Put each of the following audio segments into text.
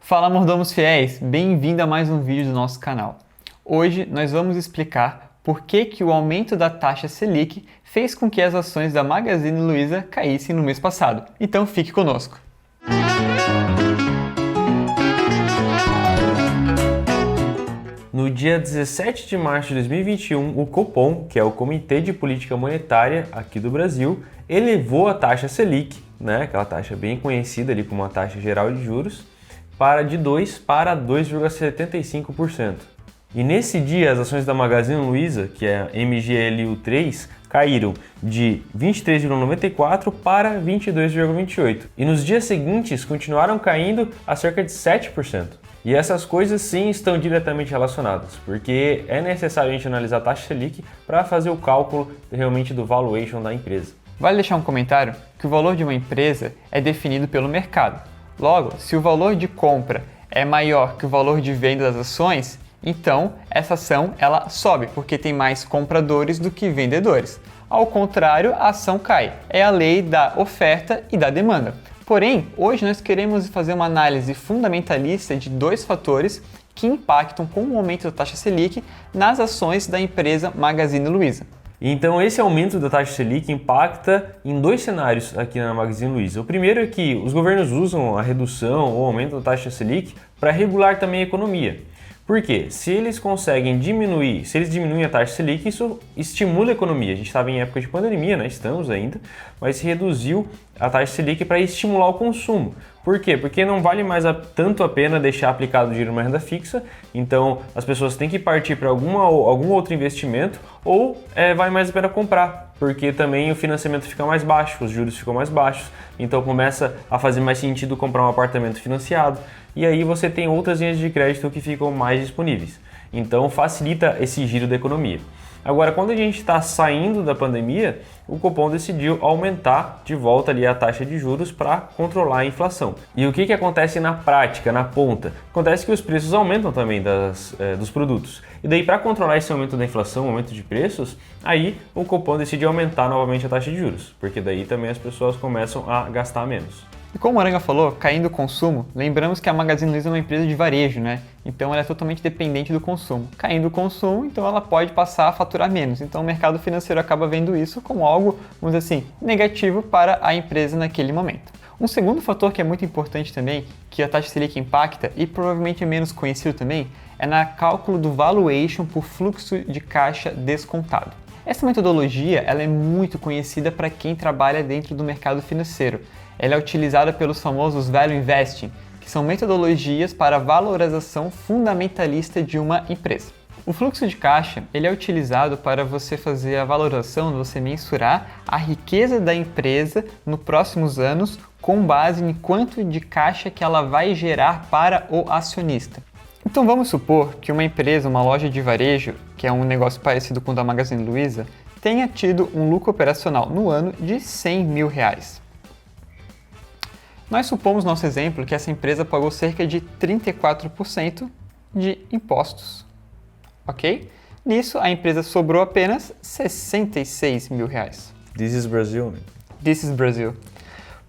Fala, mordomos fiéis! Bem-vindo a mais um vídeo do nosso canal. Hoje nós vamos explicar por que o aumento da taxa Selic fez com que as ações da Magazine Luiza caíssem no mês passado. Então fique conosco! No dia 17 de março de 2021, o Copom, que é o Comitê de Política Monetária aqui do Brasil, elevou a taxa Selic, aquela taxa bem conhecida ali como a taxa geral de juros, de 2% para 2,75%. E nesse dia, as ações da Magazine Luiza, que é a MGLU3, caíram de 23,94 para 22,28. E nos dias seguintes, continuaram caindo a cerca de 7%. E essas coisas sim estão diretamente relacionadas, porque é necessário a gente analisar a taxa Selic para fazer o cálculo realmente do valuation da empresa. Vale deixar um comentário que o valor de uma empresa é definido pelo mercado. Logo, se o valor de compra é maior que o valor de venda das ações, então essa ação ela sobe, porque tem mais compradores do que vendedores. Ao contrário, a ação cai. É a lei da oferta e da demanda. Porém, hoje nós queremos fazer uma análise fundamentalista de dois fatores que impactam com o aumento da taxa Selic nas ações da empresa Magazine Luiza. Então esse aumento da taxa Selic impacta em dois cenários aqui na Magazine Luiza. O primeiro é que os governos usam a redução ou aumento da taxa Selic para regular também a economia. Por quê? Se eles diminuem a taxa Selic, isso estimula a economia. A gente estava em época de pandemia, estamos ainda, mas se reduziu a taxa Selic para estimular o consumo. Por quê? Porque não vale mais tanto a pena deixar aplicado o dinheiro numa renda fixa, então as pessoas têm que partir para algum outro investimento ou vale mais a pena comprar, porque também o financiamento fica mais baixo, os juros ficam mais baixos, então começa a fazer mais sentido comprar um apartamento financiado e aí você tem outras linhas de crédito que ficam mais disponíveis. Então facilita esse giro da economia. Agora, quando a gente está saindo da pandemia, o Copom decidiu aumentar de volta ali a taxa de juros para controlar a inflação. E o que acontece na prática, na ponta? Acontece que os preços aumentam também dos produtos. E daí, para controlar esse aumento da inflação, aumento de preços, aí o Copom decide aumentar novamente a taxa de juros, porque daí também as pessoas começam a gastar menos. E como o Moranga falou, caindo o consumo, lembramos que a Magazine Luiza é uma empresa de varejo, Então ela é totalmente dependente do consumo. Caindo o consumo, então ela pode passar a faturar menos. Então o mercado financeiro acaba vendo isso como algo, vamos dizer assim, negativo para a empresa naquele momento. Um segundo fator que é muito importante também, que a taxa Selic impacta e provavelmente é menos conhecido também, é no cálculo do valuation por fluxo de caixa descontado. Essa metodologia ela é muito conhecida para quem trabalha dentro do mercado financeiro. Ela é utilizada pelos famosos Value Investing, que são metodologias para a valorização fundamentalista de uma empresa. O fluxo de caixa ele é utilizado para você fazer a valorização, você mensurar a riqueza da empresa nos próximos anos com base em quanto de caixa que ela vai gerar para o acionista. Então vamos supor que uma empresa, uma loja de varejo, que é um negócio parecido com o da Magazine Luiza, tenha tido um lucro operacional no ano de R$100 mil. Nós supomos no nosso exemplo que essa empresa pagou cerca de 34% de impostos, ok? Nisso, a empresa sobrou apenas R$66 mil. This is Brazil, This is Brazil.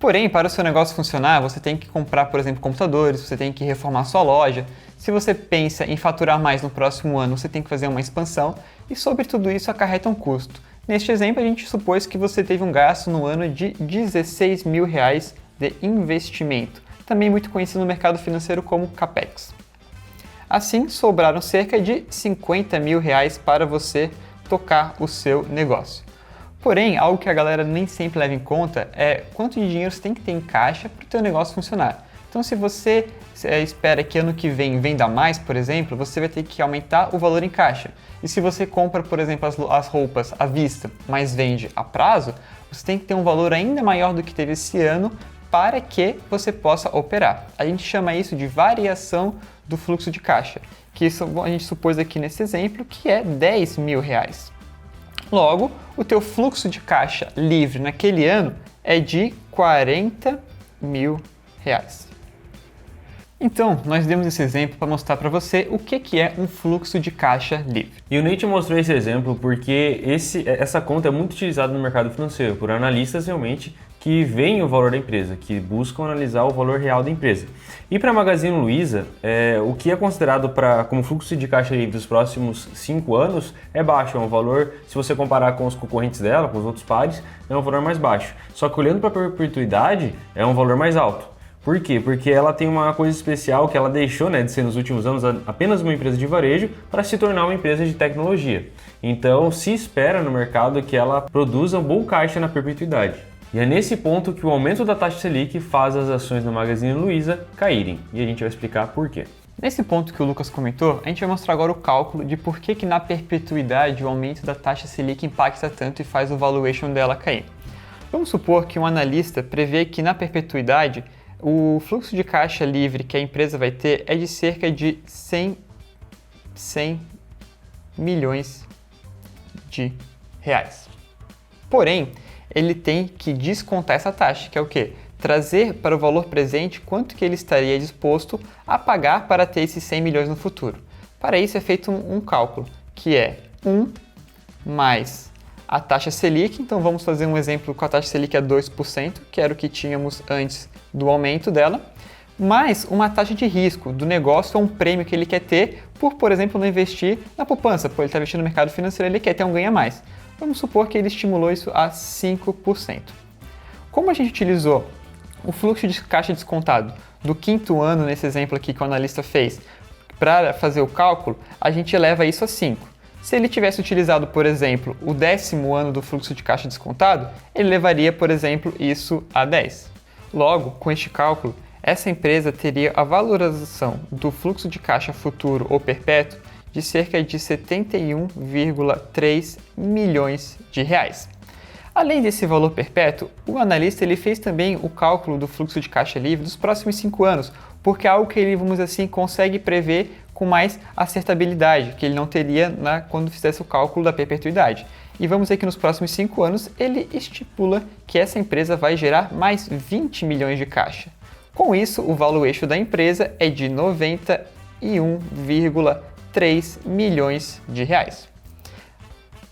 Porém, para o seu negócio funcionar, você tem que comprar, por exemplo, computadores, você tem que reformar sua loja. Se você pensa em faturar mais no próximo ano, você tem que fazer uma expansão e sobre tudo isso acarreta um custo. Neste exemplo, a gente supôs que você teve um gasto no ano de R$16 mil de investimento, também muito conhecido no mercado financeiro como CAPEX. Assim, sobraram cerca de R$50 mil para você tocar o seu negócio. Porém, algo que a galera nem sempre leva em conta é quanto de dinheiro você tem que ter em caixa para o seu negócio funcionar. Então, se você espera que ano que vem venda mais, por exemplo, você vai ter que aumentar o valor em caixa. E se você compra, por exemplo, as roupas à vista, mas vende a prazo, você tem que ter um valor ainda maior do que teve esse ano para que você possa operar. A gente chama isso de variação do fluxo de caixa, que isso a gente supôs aqui nesse exemplo que é R$10 mil. Logo, o teu fluxo de caixa livre naquele ano é de R$40 mil. Então, nós demos esse exemplo para mostrar para você o que é um fluxo de caixa livre. E o Nate mostrou esse exemplo porque essa conta é muito utilizada no mercado financeiro por analistas realmente que veem o valor da empresa, que buscam analisar o valor real da empresa. E para a Magazine Luiza, o que é considerado como fluxo de caixa livre dos próximos 5 anos é baixo, é um valor, se você comparar com os concorrentes dela, com os outros pares, é um valor mais baixo. Só que olhando para a perpetuidade, é um valor mais alto. Por quê? Porque ela tem uma coisa especial que ela deixou, de ser nos últimos anos apenas uma empresa de varejo para se tornar uma empresa de tecnologia. Então se espera no mercado que ela produza um bom caixa na perpetuidade. E é nesse ponto que o aumento da taxa Selic faz as ações da Magazine Luiza caírem. E a gente vai explicar por quê. Nesse ponto que o Lucas comentou, a gente vai mostrar agora o cálculo de por que na perpetuidade o aumento da taxa Selic impacta tanto e faz o valuation dela cair. Vamos supor que um analista prevê que na perpetuidade o fluxo de caixa livre que a empresa vai ter é de cerca de 100 milhões de reais. Porém, ele tem que descontar essa taxa, que é o quê? Trazer para o valor presente quanto que ele estaria disposto a pagar para ter esses 100 milhões no futuro. Para isso é feito um cálculo, que é 1 mais a taxa Selic. Então vamos fazer um exemplo com a taxa Selic a 2%, que era o que tínhamos antes do aumento dela, mais uma taxa de risco do negócio ou um prêmio que ele quer ter por exemplo, não investir na poupança, ele está investindo no mercado financeiro, ele quer ter um ganho a mais. Vamos supor que ele estimulou isso a 5%. Como a gente utilizou o fluxo de caixa descontado do quinto ano, nesse exemplo aqui que o analista fez, para fazer o cálculo, a gente eleva isso a 5. Se ele tivesse utilizado, por exemplo, o 10º ano do fluxo de caixa descontado, ele levaria, por exemplo, isso a 10. Logo, com este cálculo, essa empresa teria a valorização do fluxo de caixa futuro ou perpétuo de cerca de 71,3 milhões de reais. Além desse valor perpétuo, o analista ele fez também o cálculo do fluxo de caixa livre dos próximos 5 anos, porque é algo que ele, vamos dizer assim, consegue prever com mais acertabilidade, que ele não teria quando fizesse o cálculo da perpetuidade. E vamos ver que nos próximos 5 anos ele estipula que essa empresa vai gerar mais 20 milhões de caixa. Com isso, o valuation da empresa é de 91,3 milhões de reais.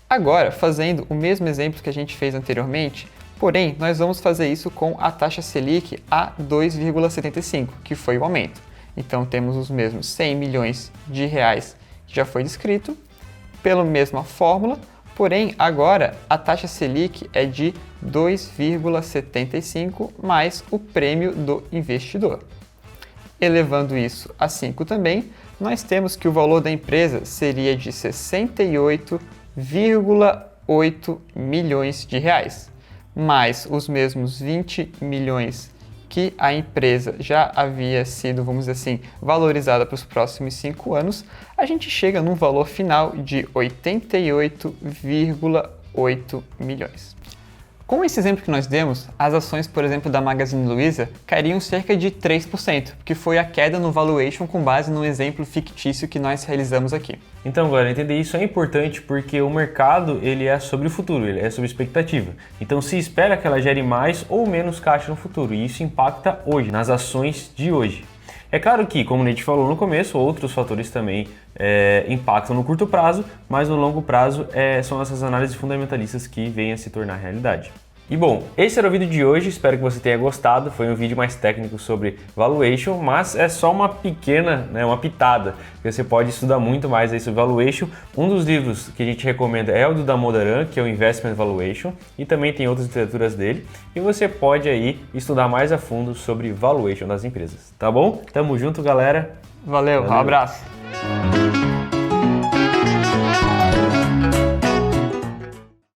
Agora, fazendo o mesmo exemplo que a gente fez anteriormente, porém, nós vamos fazer isso com a taxa Selic a 2,75, que foi o aumento. Então, temos os mesmos 100 milhões de reais que já foi descrito, pela mesma fórmula, porém, agora a taxa Selic é de 2,75 mais o prêmio do investidor. Elevando isso a 5 também, nós temos que o valor da empresa seria de 68,8 milhões de reais, mais os mesmos 20 milhões que a empresa já havia sido, vamos dizer assim, valorizada para os próximos 5 anos, a gente chega num valor final de 88,8 milhões. Com esse exemplo que nós demos, as ações, por exemplo, da Magazine Luiza cairiam cerca de 3%, que foi a queda no valuation com base no exemplo fictício que nós realizamos aqui. Então, galera, entender isso é importante porque o mercado ele é sobre o futuro, ele é sobre expectativa. Então, se espera que ela gere mais ou menos caixa no futuro, e isso impacta hoje, nas ações de hoje. É claro que, como a gente falou no começo, outros fatores também impactam no curto prazo, mas no longo prazo são essas análises fundamentalistas que vêm a se tornar realidade. E bom, esse era o vídeo de hoje, espero que você tenha gostado. Foi um vídeo mais técnico sobre valuation, mas é só uma pequena, uma pitada, que você pode estudar muito mais aí sobre valuation. Um dos livros que a gente recomenda é o do Damodaran, que é o Investment Valuation, e também tem outras literaturas dele, e você pode aí estudar mais a fundo sobre valuation das empresas, tá bom? Tamo junto, galera. Valeu. Um abraço.